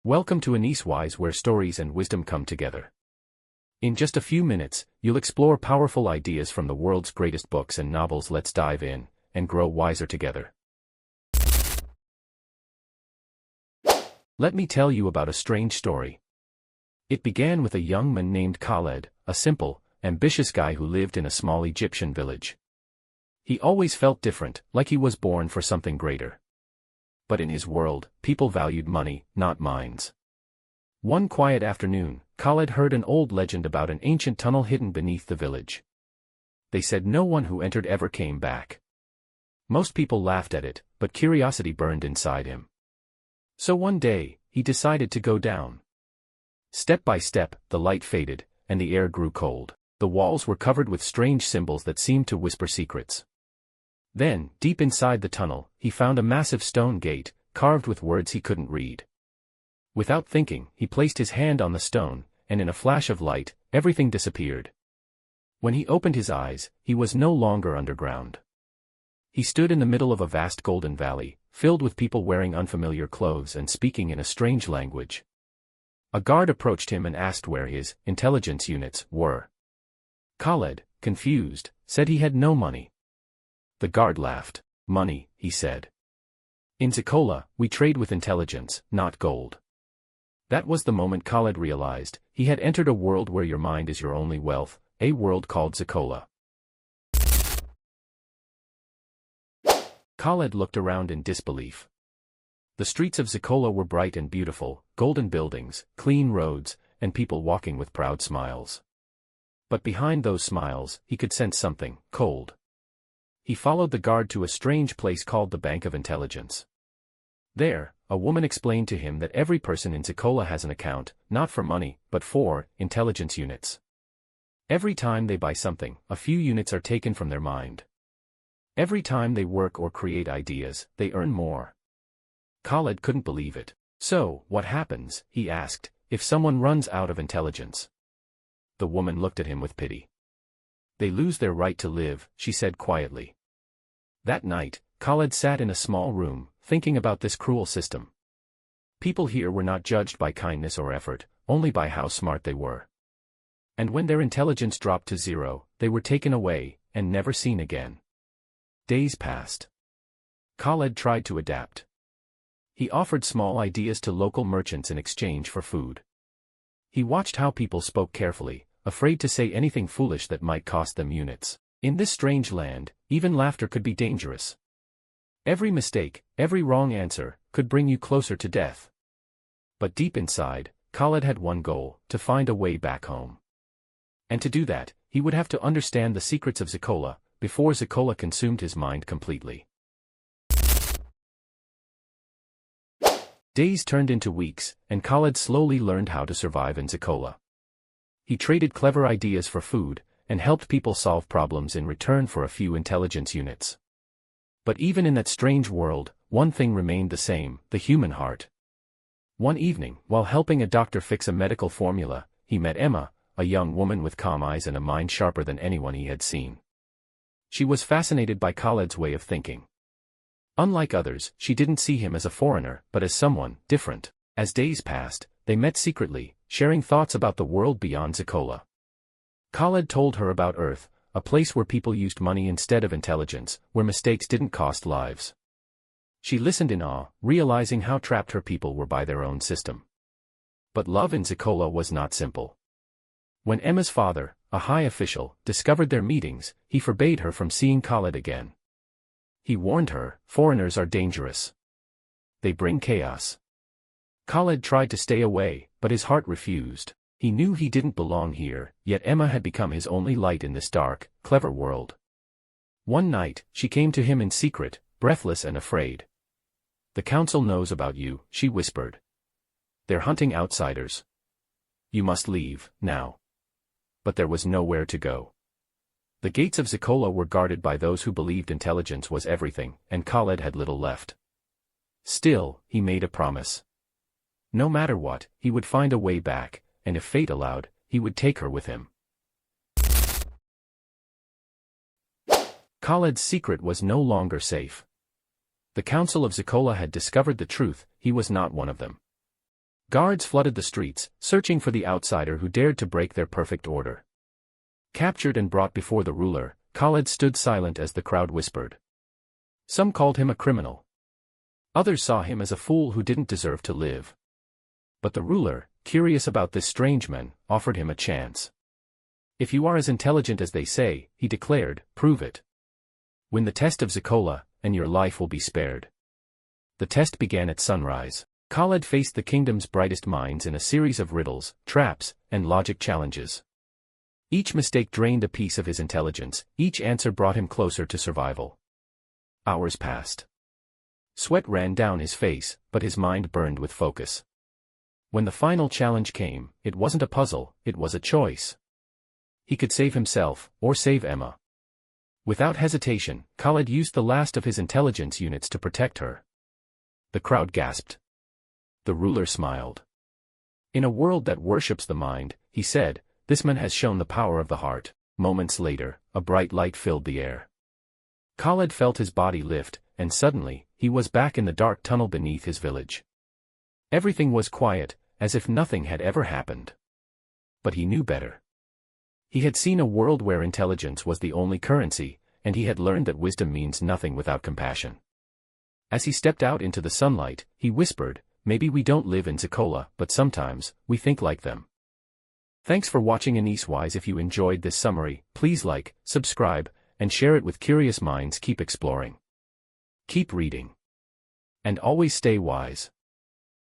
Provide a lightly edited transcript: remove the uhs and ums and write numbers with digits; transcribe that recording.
Welcome to Anise Wise, where stories and wisdom come together. In just a few minutes, you'll explore powerful ideas from the world's greatest books and novels. Let's dive in and grow wiser together. Let me tell you about a strange story. It began with a young man named Khaled, a simple, ambitious guy who lived in a small Egyptian village. He always felt different, like he was born for something greater. But in his world, people valued money, not minds. One quiet afternoon, Khaled heard an old legend about an ancient tunnel hidden beneath the village. They said no one who entered ever came back. Most people laughed at it, but curiosity burned inside him. So one day, he decided to go down. Step by step, the light faded, and the air grew cold. The walls were covered with strange symbols that seemed to whisper secrets. Then, deep inside the tunnel, he found a massive stone gate, carved with words he couldn't read. Without thinking, he placed his hand on the stone, and in a flash of light, everything disappeared. When he opened his eyes, he was no longer underground. He stood in the middle of a vast golden valley, filled with people wearing unfamiliar clothes and speaking in a strange language. A guard approached him and asked where his intelligence units were. Khaled, confused, said he had no money. The guard laughed. "Money," he said. "In Zikola, we trade with intelligence, not gold." That was the moment Khaled realized he had entered a world where your mind is your only wealth, a world called Zikola. Khaled looked around in disbelief. The streets of Zikola were bright and beautiful, golden buildings, clean roads, and people walking with proud smiles. But behind those smiles, he could sense something cold. He followed the guard to a strange place called the Bank of Intelligence. There, a woman explained to him that every person in Zikola has an account, not for money, but for intelligence units. Every time they buy something, a few units are taken from their mind. Every time they work or create ideas, they earn more. Khaled couldn't believe it. "So, what happens," he asked, "if someone runs out of intelligence?" The woman looked at him with pity. "They lose their right to live," she said quietly. That night, Khaled sat in a small room, thinking about this cruel system. People here were not judged by kindness or effort, only by how smart they were. And when their intelligence dropped to zero, they were taken away, and never seen again. Days passed. Khaled tried to adapt. He offered small ideas to local merchants in exchange for food. He watched how people spoke carefully, afraid to say anything foolish that might cost them units. In this strange land, even laughter could be dangerous. Every mistake, every wrong answer, could bring you closer to death. But deep inside, Khaled had one goal: to find a way back home. And to do that, he would have to understand the secrets of Zikola, before Zikola consumed his mind completely. Days turned into weeks, and Khaled slowly learned how to survive in Zikola. He traded clever ideas for food, and helped people solve problems in return for a few intelligence units. But even in that strange world, one thing remained the same: the human heart. One evening, while helping a doctor fix a medical formula, he met Emma, a young woman with calm eyes and a mind sharper than anyone he had seen. She was fascinated by Khaled's way of thinking. Unlike others, she didn't see him as a foreigner, but as someone different. As days passed, they met secretly, sharing thoughts about the world beyond Zikola. Khaled told her about Earth, a place where people used money instead of intelligence, where mistakes didn't cost lives. She listened in awe, realizing how trapped her people were by their own system. But love in Zikola was not simple. When Emma's father, a high official, discovered their meetings, he forbade her from seeing Khaled again. He warned her, "Foreigners are dangerous. They bring chaos." Khaled tried to stay away, but his heart refused. He knew he didn't belong here, yet Emma had become his only light in this dark, clever world. One night, she came to him in secret, breathless and afraid. "The council knows about you," she whispered. "They're hunting outsiders. You must leave, now." But there was nowhere to go. The gates of Zikola were guarded by those who believed intelligence was everything, and Khaled had little left. Still, he made a promise. No matter what, he would find a way back, and if fate allowed, he would take her with him. Khaled's secret was no longer safe. The Council of Zikola had discovered the truth: he was not one of them. Guards flooded the streets, searching for the outsider who dared to break their perfect order. Captured and brought before the ruler, Khaled stood silent as the crowd whispered. Some called him a criminal. Others saw him as a fool who didn't deserve to live. But the ruler, curious about this strange man, offered him a chance. If you are as intelligent as they say, he declared, prove it. Win the test of Zikola, and your life will be spared. The test began at sunrise. Khaled faced the kingdom's brightest minds in a series of riddles, traps, and logic challenges. Each mistake drained a piece of his intelligence, each answer brought him closer to survival. Hours passed. Sweat ran down his face, but his mind burned with focus. When the final challenge came, it wasn't a puzzle, it was a choice. He could save himself, or save Emma. Without hesitation, Khaled used the last of his intelligence units to protect her. The crowd gasped. The ruler smiled. In a world that worships the mind, he said, this man has shown the power of the heart. Moments later, a bright light filled the air. Khaled felt his body lift, and suddenly, he was back in the dark tunnel beneath his village. Everything was quiet, as if nothing had ever happened. But he knew better. He had seen a world where intelligence was the only currency, and he had learned that wisdom means nothing without compassion. As he stepped out into the sunlight, he whispered, maybe we don't live in Zikola, but sometimes, we think like them. Thanks for watching Anise Wise. If you enjoyed this summary, please like, subscribe, and share it with curious minds. Keep exploring. Keep reading. And always stay wise.